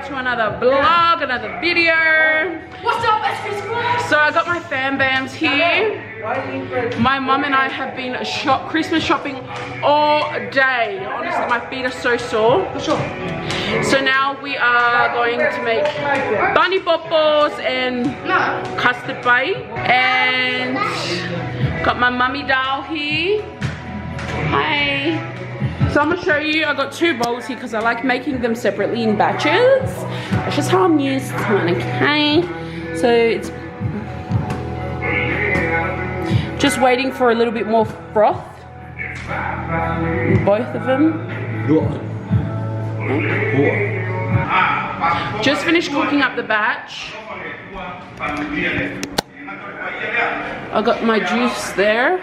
to another vlog, another video. What's up, best friends? So I got my fam bams here. My mum and I have been Christmas shopping all day. Honestly, my feet are so sore. So now we are going to make bunny popos and custard pie. And got my mummy doll here. Hi. So I'm gonna show you, I got 2 bowls here because I like making them separately in batches. That's just how I'm used to it, okay? So it's just waiting for a little bit more froth in both of them. Just finished cooking up the batch. I got my juice there.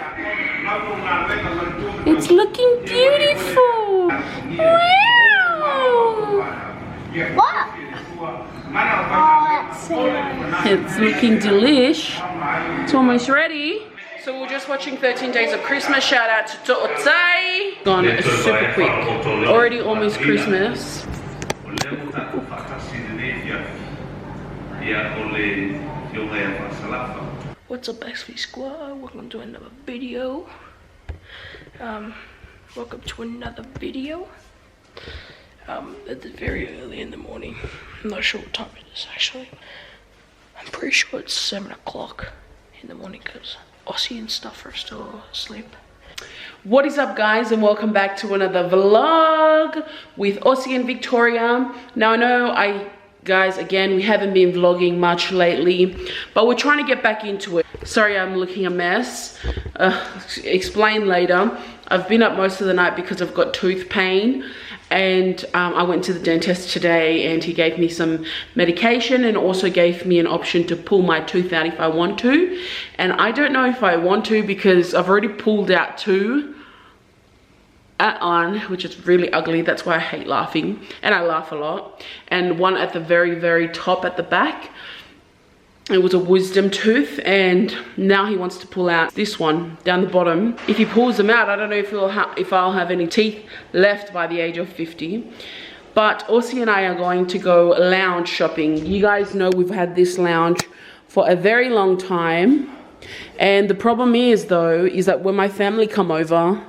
It's looking beautiful. Wow. What? Oh, that's so nice. It's looking delish. It's almost ready. So we're just watching 13 Days of Christmas. Shout out to To'otai. Gone super quick. Already almost Christmas. What's up, XP Squad? Welcome to another video. Welcome to another video. It's very early in the morning. I'm not sure what time it is actually. I'm pretty sure it's 7 o'clock in the morning because Aussie and stuff are still asleep. What is up, guys, and welcome back to another vlog with Aussie and Victoria. Now I know guys, again, we haven't been vlogging much lately, but we're trying to get back into it. Sorry, I'm looking a mess. Explain later. I've been up most of the night because I've got tooth pain, and I went to the dentist today and he gave me some medication and also gave me an option to pull my tooth out if I want to. And I don't know if I want to because I've already pulled out 2 on, which is really ugly. That's why I hate laughing, and I laugh a lot. And one at the very top at the back, it was a wisdom tooth, and now he wants to pull out this one down the bottom. If he pulls them out, I don't know if I'll have any teeth left by the age of 50. But Aussie and I are going to go lounge shopping. You guys know we've had this lounge for a very long time, and the problem is though is that when my family come over,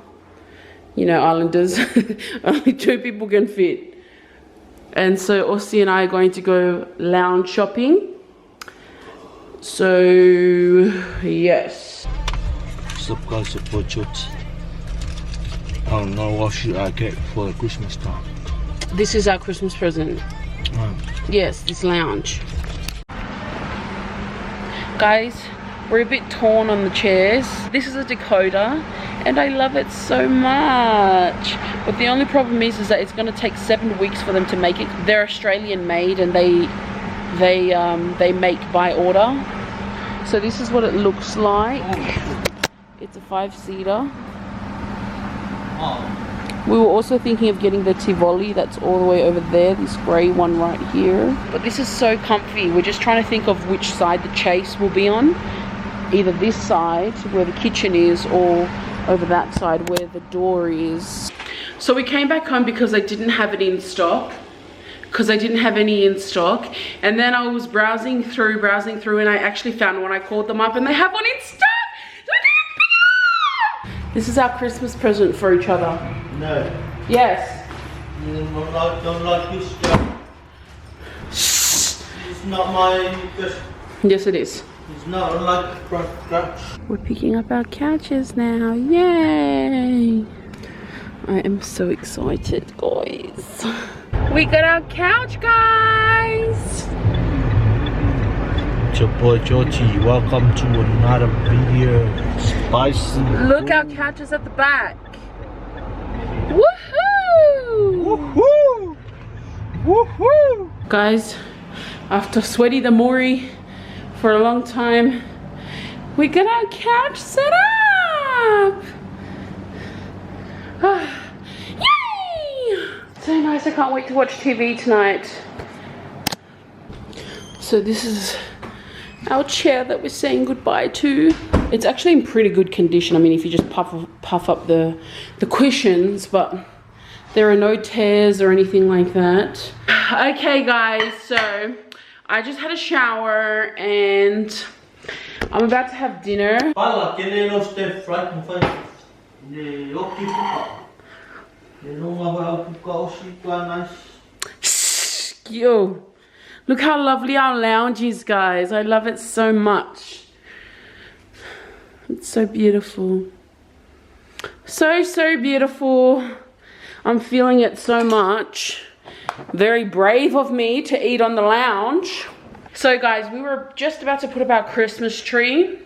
you know, islanders, only 2 people can fit. And so Aussie and I are going to go lounge shopping. So, yes. Surprise budget. I don't know what should I get for Christmas time. This is our Christmas present. Yes, this lounge. Guys, we're a bit torn on the chairs. This is a Dakota, and I love it so much. But the only problem is that it's going to take 7 weeks for them to make it. They're Australian made, and they make by order. So this is what it looks like. It's a 5-seater. We were also thinking of getting the Tivoli that's all the way over there, this grey one right here. But this is so comfy. We're just trying to think of which side the chase will be on. Either this side where the kitchen is, or over that side where the door is. So we came back home because they didn't have it in stock. Because I didn't have any in stock. And then I was browsing through, and I actually found one. I called them up and they have one in stock. This is our Christmas present for each other. No. Yes. You don't like this stuff. It's not my... Yes, it is. It's not like scratch. We're picking up our couches now. Yay! I am so excited, guys. We got our couch, guys! It's your boy Georgie. Welcome to another video. Spicy. Look, our couch is at the back. Woohoo! Woohoo! Woohoo! Guys, after sweaty the Mori for a long time, we got our couch set up! Yay! So nice, I can't wait to watch TV tonight. So this is our chair that we're saying goodbye to. It's actually in pretty good condition. I mean, if you just puff up the cushions, but There are no tears or anything like that. Okay guys, so I just had a shower and I'm about to have dinner. Yo, look how lovely our lounge is, guys. I love it so much. It's so beautiful. So beautiful. I'm feeling it so much. Very brave of me to eat on the lounge. So guys, we were just about to put up our Christmas tree.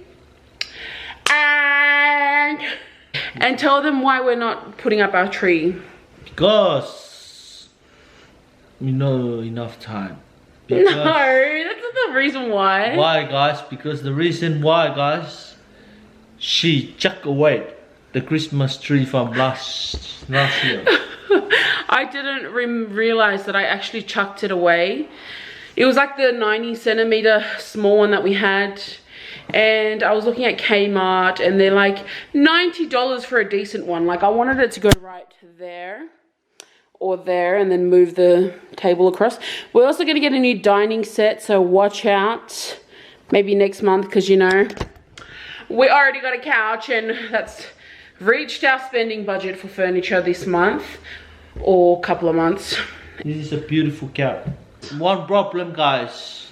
And tell them why we're not putting up our tree. Because we know enough time. No, that's not the reason why. Why, guys? Because the reason why, guys, she chucked away the Christmas tree from last year. I didn't realize that I actually chucked it away. It was like the 90 centimeter small one that we had. And I was looking at Kmart and they're like $90 for a decent one. Like I wanted it to go right there or there and then move the table across. We're also going to get a new dining set, so watch out. Maybe next month, because you know, we already got a couch and that's reached our spending budget for furniture this month or couple of months. This is a beautiful couch. One problem, guys.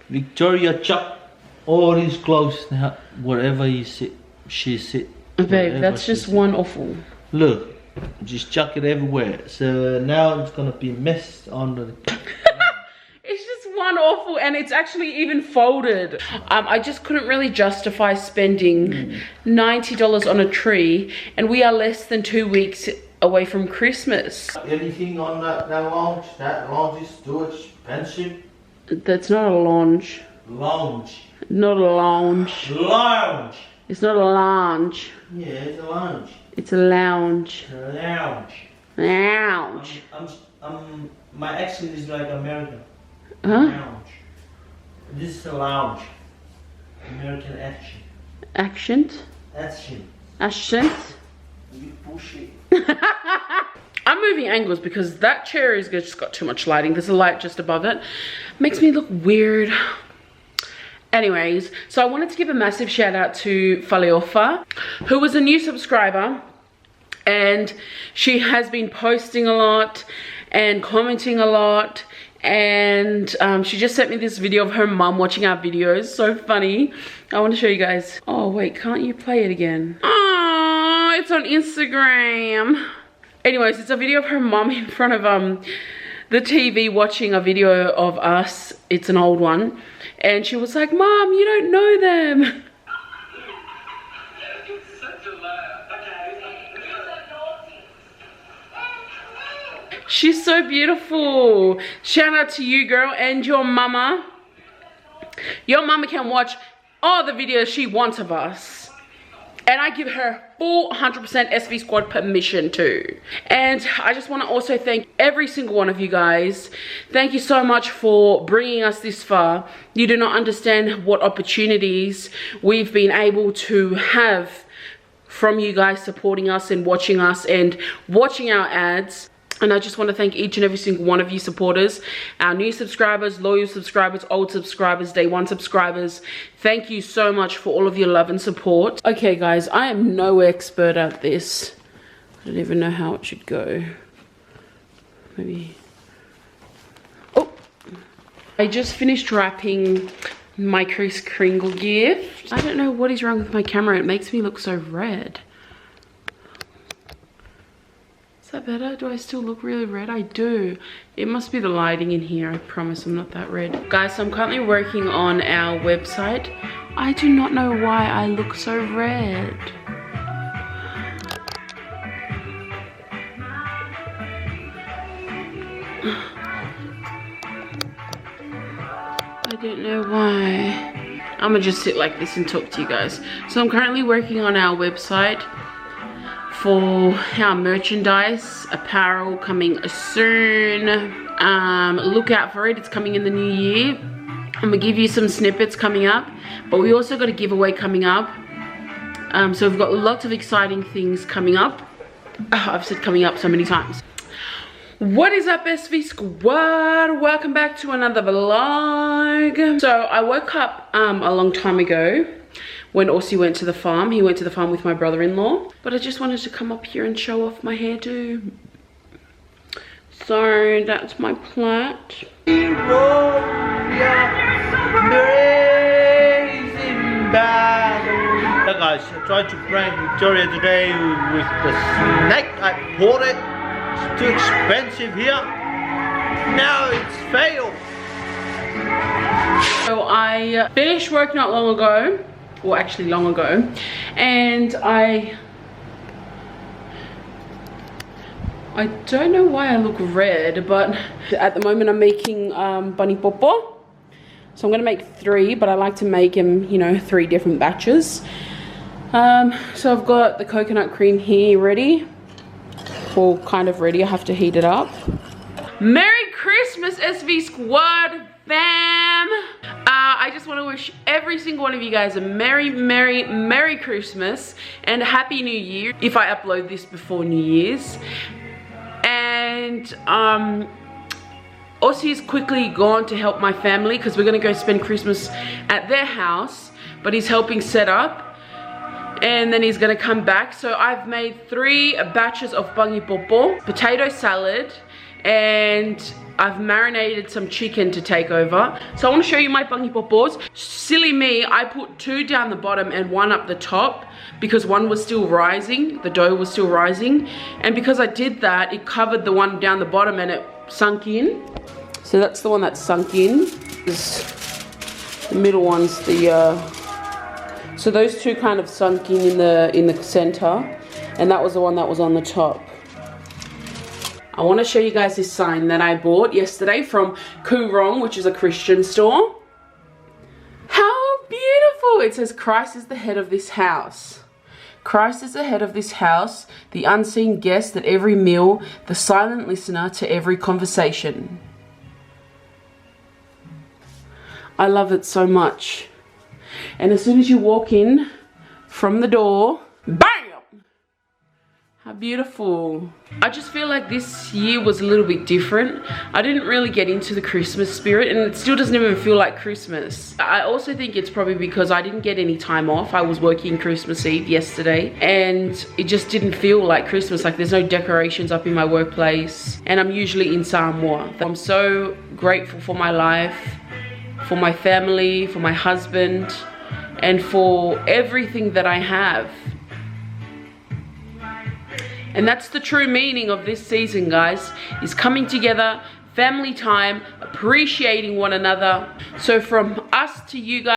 Victoria chucked all his clothes now, wherever she sit. Babe, that's just one awful. Look, just chuck it everywhere. So now it's gonna be messed on the. It's just one awful, and it's actually even folded. I just couldn't really justify spending $90 on a tree, and we are less than 2 weeks away from Christmas. Anything on that lounge? That lounge is too expensive. That's not a lounge. Lounge. Not a lounge. Lounge. It's not a lounge. Yeah, it's a lounge. It's a lounge. Lounge. Lounge. My accent is like American. Huh? Lounge. This is a lounge. American action. Accent? Action. Accent? You push it. I'm moving angles because that chair is just got too much lighting. There's a light just above it. Makes me look weird. Anyways, so I wanted to give a massive shout out to Faliofa, who was a new subscriber, and she has been posting a lot and commenting a lot, and she just sent me this video of her mum watching our videos. So funny. I want to show you guys. Oh wait, can't you play it again? Oh, it's on Instagram. Anyways, it's a video of her mum in front of the TV watching a video of us. It's an old one. And she was like, Mom, you don't know them. She's so beautiful. Shout out to you, girl, and your mama. Your mama can watch all the videos she wants of us. And I give her full 100% SV Squad permission too. And I just want to also thank every single one of you guys. Thank you so much for bringing us this far. You do not understand what opportunities we've been able to have from you guys supporting us and watching our ads. And I just want to thank each and every single one of you supporters, our new subscribers, loyal subscribers, old subscribers, day one subscribers. Thank you so much for all of your love and support. Okay guys, I am no expert at this. I don't even know how it should go. Maybe. Oh, I just finished wrapping my Kris Kringle gift. I don't know what is wrong with my camera. It makes me look so red. Is that better? Do I still look really red? I do. It must be the lighting in here. I promise I'm not that red. Guys, so I'm currently working on our website. I do not know why I look so red. I don't know why. I'm gonna just sit like this and talk to you guys. So I'm currently working on our website for our merchandise, apparel coming soon. Look out for it, it's coming in the new year. I'm gonna give you some snippets coming up, but we also got a giveaway coming up. So we've got lots of exciting things coming up. Oh, I've said coming up so many times. What is up, SV Squad? Welcome back to another vlog. So I woke up a long time ago when Aussie went to the farm. He went to the farm with my brother-in-law. But I just wanted to come up here and show off my hairdo. So that's my plait. Yeah, guys, I tried to prank Victoria today with the snack. I bought it. It's too expensive here. Now it's failed. So I finished work not long ago, or actually long ago, and I don't know why I look red, but at the moment I'm making bunny popo. So I'm gonna make 3, but I like to make them, you know, 3 different batches. So I've got the coconut cream here ready. Well, kind of ready. I have to heat it up. Merry Christmas, SV Squad fam! I just want to wish every single one of you guys a Merry Christmas and a Happy New Year if I upload this before New Year's. And Aussie's quickly gone to help my family because we're going to go spend Christmas at their house, but he's helping set up. And then he's gonna come back. So I've made 3 batches of bungy popo, potato salad, and I've marinated some chicken to take over. So I wanna show you my bungy popos. Silly me, I put 2 down the bottom and 1 up the top because one was still rising, the dough was still rising. And because I did that, it covered the one down the bottom and it sunk in. So that's the one that sunk in. The middle one's the, so those 2 kind of sunk in the center, and that was the one that was on the top. I want to show you guys this sign that I bought yesterday from Kurong, which is a Christian store. How beautiful! It says, Christ is the head of this house. Christ is the head of this house, the unseen guest at every meal, the silent listener to every conversation. I love it so much. And as soon as you walk in from the door, BAM! How beautiful. I just feel like this year was a little bit different. I didn't really get into the Christmas spirit, and it still doesn't even feel like Christmas. I also think it's probably because I didn't get any time off. I was working Christmas Eve yesterday, and it just didn't feel like Christmas. Like there's no decorations up in my workplace, and I'm usually in Samoa. I'm so grateful for my life, for my family, for my husband, and for everything that I have. And that's the true meaning of this season, guys, is coming together, family time, appreciating one another. So from us to you guys,